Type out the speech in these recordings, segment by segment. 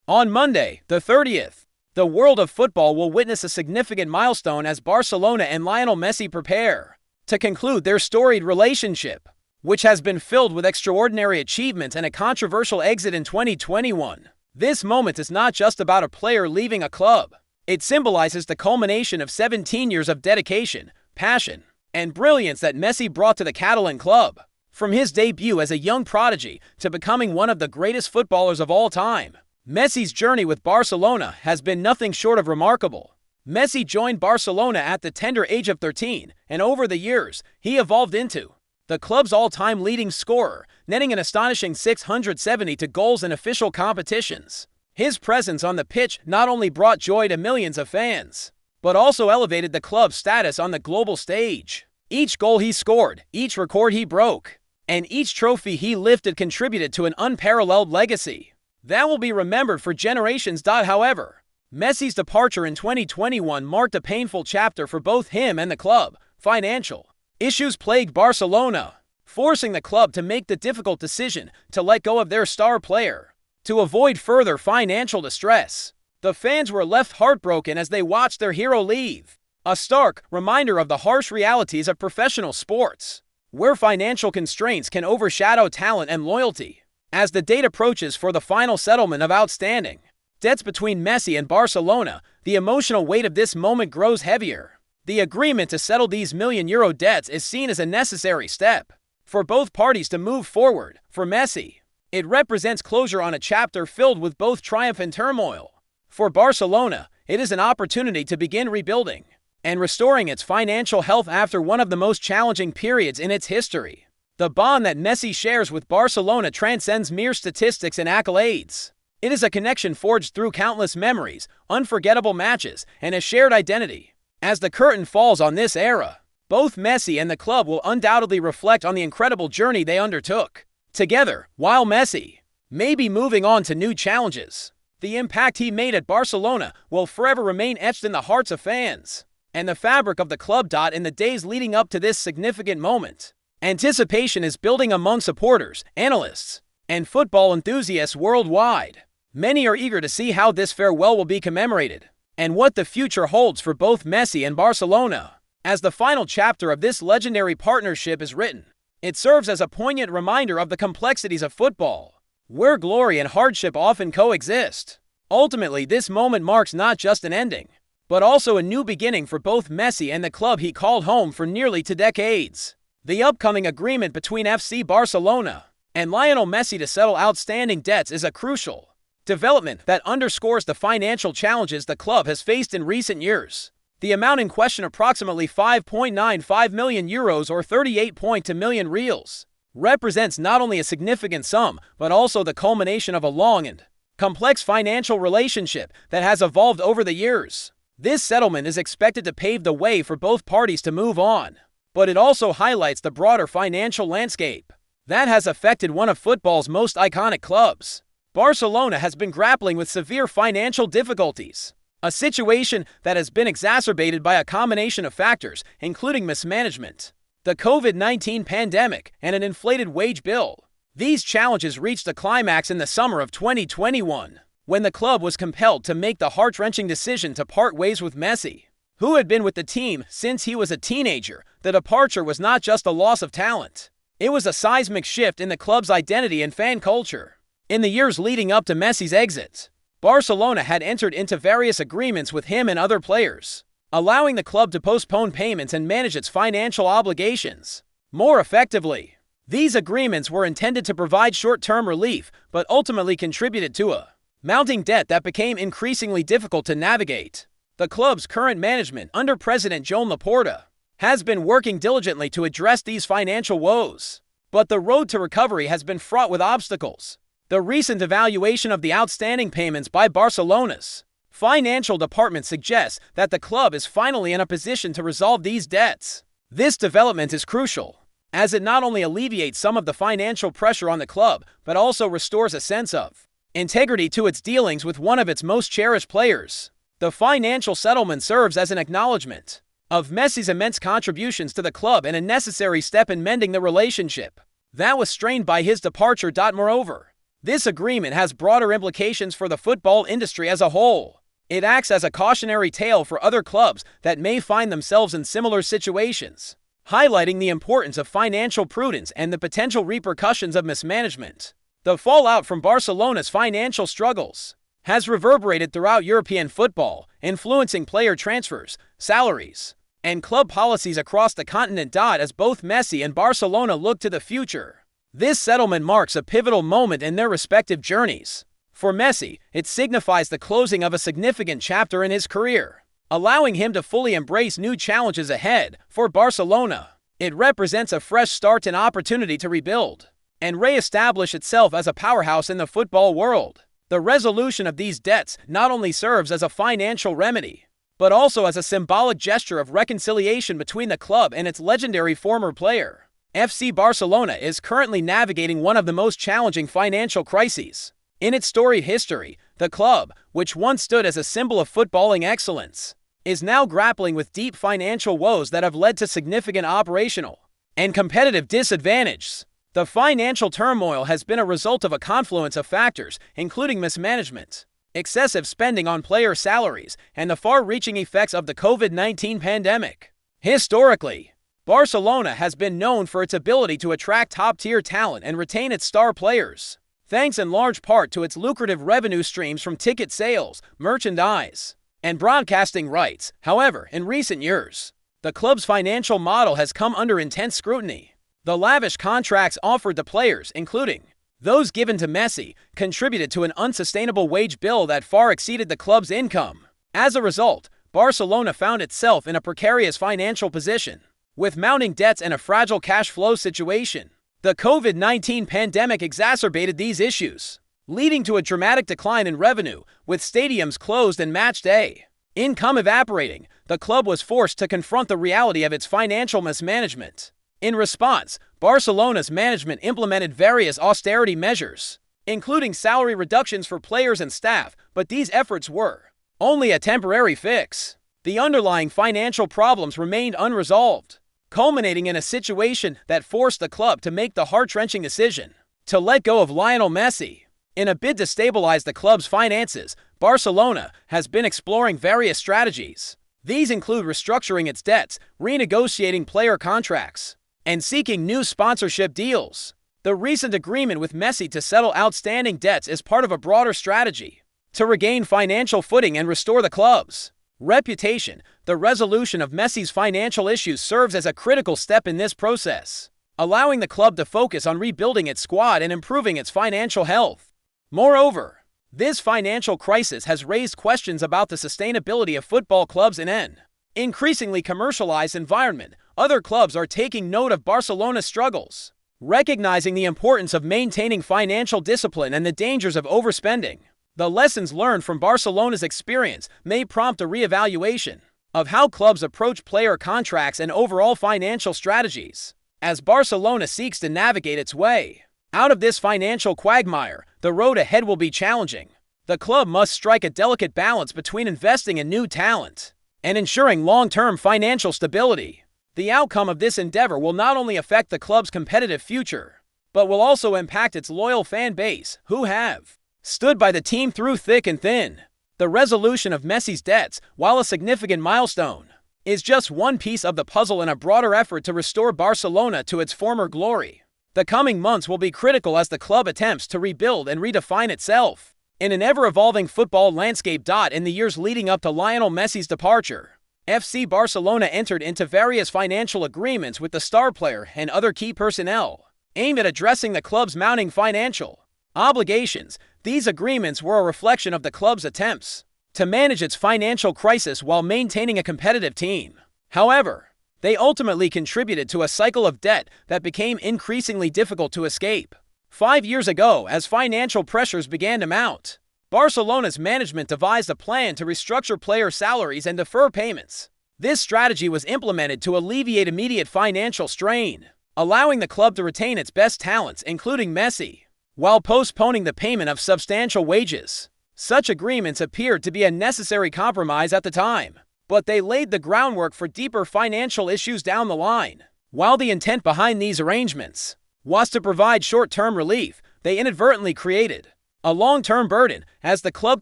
On Monday, the 30th, the world of football will witness a significant milestone as Barcelona and Lionel Messi prepare to conclude their storied relationship, which has been filled with extraordinary achievements and a controversial exit in 2021. This moment is not just about a player leaving a club. It symbolizes the culmination of 17 years of dedication, passion, and brilliance that Messi brought to the Catalan club. From his debut as a young prodigy to becoming one of the greatest footballers of all time, Messi's journey with Barcelona has been nothing short of remarkable. Messi joined Barcelona at the tender age of 13, and over the years, he evolved into the club's all-time leading scorer, netting an astonishing 672 goals in official competitions. His presence on the pitch not only brought joy to millions of fans, but also elevated the club's status on the global stage. Each goal he scored, each record he broke, and each trophy he lifted contributed to an unparalleled legacy that will be remembered for generations. However, Messi's departure in 2021 marked a painful chapter for both him and the club. Financial issues plagued Barcelona, forcing the club to make the difficult decision to let go of their star player. To avoid further financial distress, the fans were left heartbroken as they watched their hero leave. A stark reminder of the harsh realities of professional sports, where financial constraints can overshadow talent and loyalty. As the date approaches for the final settlement of outstanding debts between Messi and Barcelona, the emotional weight of this moment grows heavier. The agreement to settle these million-euro debts is seen as a necessary step for both parties to move forward. For Messi, it represents closure on a chapter filled with both triumph and turmoil. For Barcelona, it is an opportunity to begin rebuilding and restoring its financial health after one of the most challenging periods in its history. The bond that Messi shares with Barcelona transcends mere statistics and accolades. It is a connection forged through countless memories, unforgettable matches, and a shared identity. As the curtain falls on this era, both Messi and the club will undoubtedly reflect on the incredible journey they undertook together. While Messi may be moving on to new challenges, the impact he made at Barcelona will forever remain etched in the hearts of fans and the fabric of the club. In the days leading up to this significant moment, anticipation is building among supporters, analysts, and football enthusiasts worldwide. Many are eager to see how this farewell will be commemorated and what the future holds for both Messi and Barcelona. As the final chapter of this legendary partnership is written, it serves as a poignant reminder of the complexities of football, where glory and hardship often coexist. Ultimately, this moment marks not just an ending, but also a new beginning for both Messi and the club he called home for nearly 2 decades. The upcoming agreement between FC Barcelona and Lionel Messi to settle outstanding debts is a crucial development that underscores the financial challenges the club has faced in recent years. The amount in question, approximately €5.95 million or 38.2 million reals, represents not only a significant sum, but also the culmination of a long and complex financial relationship that has evolved over the years. This settlement is expected to pave the way for both parties to move on, but it also highlights the broader financial landscape that has affected one of football's most iconic clubs. Barcelona has been grappling with severe financial difficulties, a situation that has been exacerbated by a combination of factors, including mismanagement, the COVID-19 pandemic, and an inflated wage bill. These challenges reached a climax in the summer of 2021, when the club was compelled to make the heart-wrenching decision to part ways with Messi, who had been with the team since he was a teenager. The departure was not just a loss of talent. It was a seismic shift in the club's identity and fan culture. In the years leading up to Messi's exit, Barcelona had entered into various agreements with him and other players, allowing the club to postpone payments and manage its financial obligations more effectively. These agreements were intended to provide short-term relief, but ultimately contributed to a mounting debt that became increasingly difficult to navigate. The club's current management, under President Joan Laporta, has been working diligently to address these financial woes, but the road to recovery has been fraught with obstacles. The recent evaluation of the outstanding payments by Barcelona's financial department suggests that the club is finally in a position to resolve these debts. This development is crucial, as it not only alleviates some of the financial pressure on the club, but also restores a sense of integrity to its dealings with one of its most cherished players. The financial settlement serves as an acknowledgement of Messi's immense contributions to the club and a necessary step in mending the relationship that was strained by his departure. Moreover, This agreement has broader implications for the football industry as a whole. It acts as a cautionary tale for other clubs that may find themselves in similar situations, highlighting the importance of financial prudence and the potential repercussions of mismanagement. The fallout from Barcelona's financial struggles has reverberated throughout European football, influencing player transfers, salaries, and club policies across the continent. As both Messi and Barcelona look to the future, this settlement marks a pivotal moment in their respective journeys. For Messi, it signifies the closing of a significant chapter in his career, allowing him to fully embrace new challenges ahead. For Barcelona, it represents a fresh start and opportunity to rebuild and re-establish itself as a powerhouse in the football world. The resolution of these debts not only serves as a financial remedy, but also as a symbolic gesture of reconciliation between the club and its legendary former player. FC Barcelona is currently navigating one of the most challenging financial crises in its storied history. The club, which once stood as a symbol of footballing excellence, is now grappling with deep financial woes that have led to significant operational and competitive disadvantages. The financial turmoil has been a result of a confluence of factors, including mismanagement, excessive spending on player salaries, and the far-reaching effects of the COVID-19 pandemic. Historically, Barcelona has been known for its ability to attract top-tier talent and retain its star players, thanks in large part to its lucrative revenue streams from ticket sales, merchandise, and broadcasting rights. However, in recent years, the club's financial model has come under intense scrutiny. The lavish contracts offered to players, including those given to Messi, contributed to an unsustainable wage bill that far exceeded the club's income. As a result, Barcelona found itself in a precarious financial position, with mounting debts and a fragile cash flow situation. The COVID-19 pandemic exacerbated these issues, leading to a dramatic decline in revenue, with stadiums closed and match day income evaporating. The club was forced to confront the reality of its financial mismanagement. In response, Barcelona's management implemented various austerity measures, including salary reductions for players and staff, but these efforts were only a temporary fix. The underlying financial problems remained unresolved, culminating in a situation that forced the club to make the heart-wrenching decision to let go of Lionel Messi. In a bid to stabilize the club's finances, Barcelona has been exploring various strategies. These include restructuring its debts, renegotiating player contracts, and seeking new sponsorship deals. The recent agreement with Messi to settle outstanding debts is part of a broader strategy to regain financial footing and restore the club's reputation. The resolution of Messi's financial issues serves as a critical step in this process, allowing the club to focus on rebuilding its squad and improving its financial health. Moreover, this financial crisis has raised questions about the sustainability of football clubs in an increasingly commercialized environment. Other clubs are taking note of Barcelona's struggles, recognizing the importance of maintaining financial discipline and the dangers of overspending. The lessons learned from Barcelona's experience may prompt a reevaluation of how clubs approach player contracts and overall financial strategies. As Barcelona seeks to navigate its way out of this financial quagmire, the road ahead will be challenging. The club must strike a delicate balance between investing in new talent and ensuring long-term financial stability. The outcome of this endeavor will not only affect the club's competitive future, but will also impact its loyal fan base, who have stood by the team through thick and thin. The resolution of Messi's debts, while a significant milestone, is just one piece of the puzzle in a broader effort to restore Barcelona to its former glory. The coming months will be critical as the club attempts to rebuild and redefine itself in an ever-evolving football landscape. In the years leading up to Lionel Messi's departure, FC Barcelona entered into various financial agreements with the star player and other key personnel, aimed at addressing the club's mounting financial obligations. These agreements were a reflection of the club's attempts to manage its financial crisis while maintaining a competitive team. However, they ultimately contributed to a cycle of debt that became increasingly difficult to escape. 5 years ago, as financial pressures began to mount, Barcelona's management devised a plan to restructure player salaries and defer payments. This strategy was implemented to alleviate immediate financial strain, allowing the club to retain its best talents, including Messi, while postponing the payment of substantial wages. Such agreements appeared to be a necessary compromise at the time, but they laid the groundwork for deeper financial issues down the line. While the intent behind these arrangements was to provide short-term relief, they inadvertently created a long-term burden as the club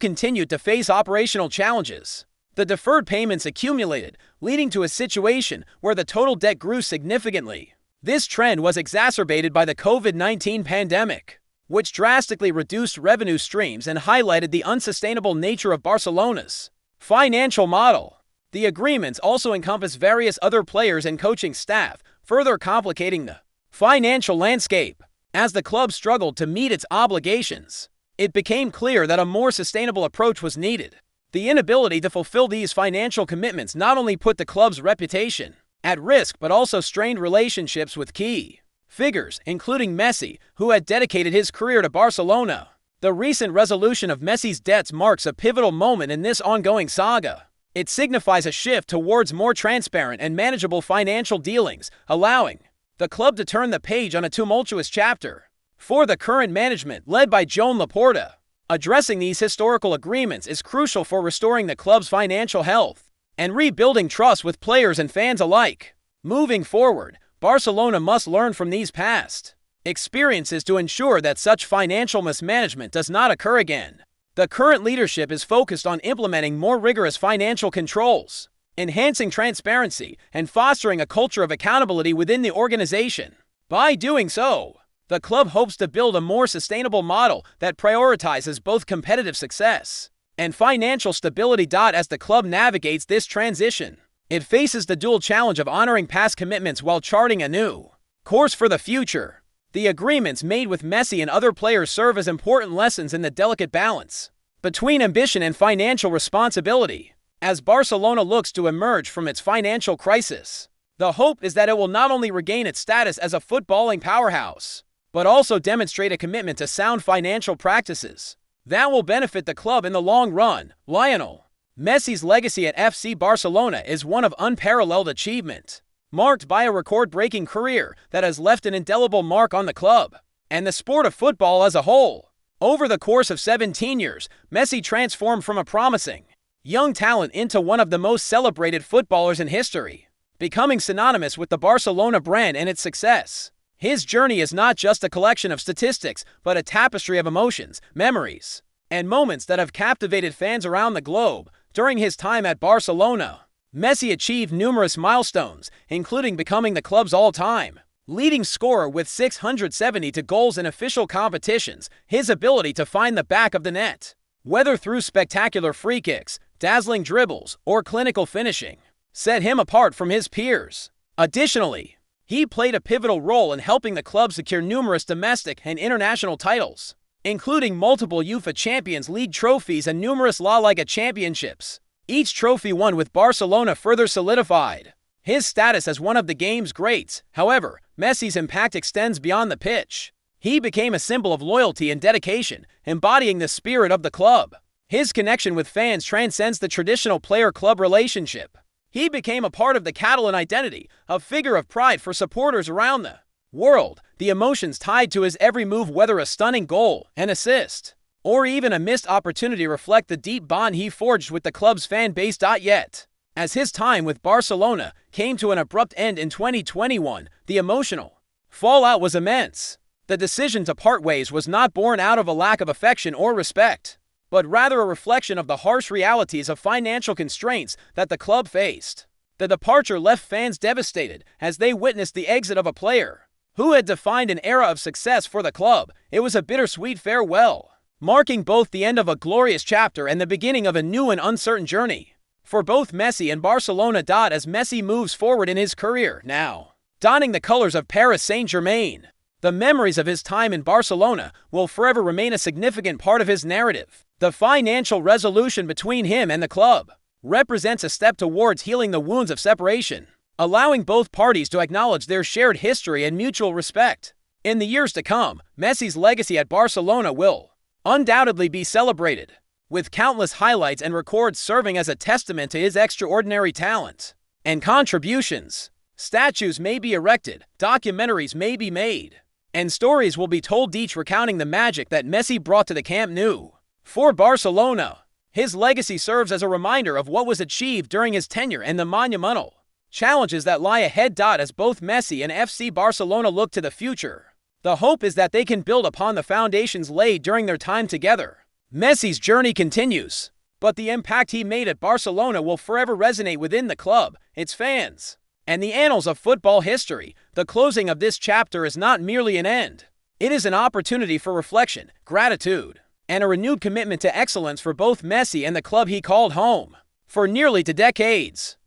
continued to face operational challenges. The deferred payments accumulated, leading to a situation where the total debt grew significantly. This trend was exacerbated by the COVID-19 pandemic, which drastically reduced revenue streams and highlighted the unsustainable nature of Barcelona's financial model. The agreements also encompass various other players and coaching staff, further complicating the financial landscape. As the club struggled to meet its obligations, it became clear that a more sustainable approach was needed. The inability to fulfill these financial commitments not only put the club's reputation at risk but also strained relationships with key figures, including Messi, who had dedicated his career to Barcelona. The recent resolution of Messi's debts marks a pivotal moment in this ongoing saga. It signifies a shift towards more transparent and manageable financial dealings, allowing the club to turn the page on a tumultuous chapter. For the current management, led by Joan Laporta, addressing these historical agreements is crucial for restoring the club's financial health and rebuilding trust with players and fans alike. Moving forward, Barcelona must learn from these past experiences to ensure that such financial mismanagement does not occur again. The current leadership is focused on implementing more rigorous financial controls, enhancing transparency, and fostering a culture of accountability within the organization. By doing so, the club hopes to build a more sustainable model that prioritizes both competitive success and financial stability. As the club navigates this transition, it faces the dual challenge of honoring past commitments while charting a new course for the future. The agreements made with Messi and other players serve as important lessons in the delicate balance between ambition and financial responsibility. As Barcelona looks to emerge from its financial crisis, the hope is that it will not only regain its status as a footballing powerhouse, but also demonstrate a commitment to sound financial practices that will benefit the club in the long run. Lionel Messi's legacy at FC Barcelona is one of unparalleled achievement, marked by a record-breaking career that has left an indelible mark on the club and the sport of football as a whole. Over the course of 17 years, Messi transformed from a promising young talent into one of the most celebrated footballers in history, becoming synonymous with the Barcelona brand and its success. His journey is not just a collection of statistics, but a tapestry of emotions, memories, and moments that have captivated fans around the globe. During his time at Barcelona, Messi achieved numerous milestones, including becoming the club's all-time leading scorer with 672 goals in official competitions. His ability to find the back of the net, whether through spectacular free kicks, dazzling dribbles, or clinical finishing, set him apart from his peers. Additionally, he played a pivotal role in helping the club secure numerous domestic and international titles, including multiple UEFA Champions League trophies and numerous La Liga championships. Each trophy won with Barcelona further solidified his status as one of the game's greats. However, Messi's impact extends beyond the pitch. He became a symbol of loyalty and dedication, embodying the spirit of the club. His connection with fans transcends the traditional player-club relationship. He became a part of the Catalan identity, a figure of pride for supporters around the world. The emotions tied to his every move, whether a stunning goal, an assist, or even a missed opportunity, reflect the deep bond he forged with the club's fan base. Yet, as his time with Barcelona came to an abrupt end in 2021, the emotional fallout was immense. The decision to part ways was not born out of a lack of affection or respect, but rather a reflection of the harsh realities of financial constraints that the club faced. The departure left fans devastated as they witnessed the exit of a player who had defined an era of success for the club. It was a bittersweet farewell, marking both the end of a glorious chapter and the beginning of a new and uncertain journey for both Messi and Barcelona. As Messi moves forward in his career, now donning the colors of Paris Saint-Germain, the memories of his time in Barcelona will forever remain a significant part of his narrative. The financial resolution between him and the club represents a step towards healing the wounds of separation, allowing both parties to acknowledge their shared history and mutual respect. In the years to come, Messi's legacy at Barcelona will undoubtedly be celebrated, with countless highlights and records serving as a testament to his extraordinary talent and contributions. Statues may be erected, documentaries may be made, and stories will be told, each recounting the magic that Messi brought to the Camp Nou. For Barcelona, his legacy serves as a reminder of what was achieved during his tenure and the monumental challenges that lie ahead. As both Messi and FC Barcelona look to the future, The hope is that they can build upon the foundations laid during their time together. Messi's journey continues, but the impact he made at Barcelona will forever resonate within the club, its fans, and the annals of football history. The closing of this chapter is not merely an end. It is an opportunity for reflection, gratitude, and a renewed commitment to excellence for both Messi and the club he called home for nearly 2 decades.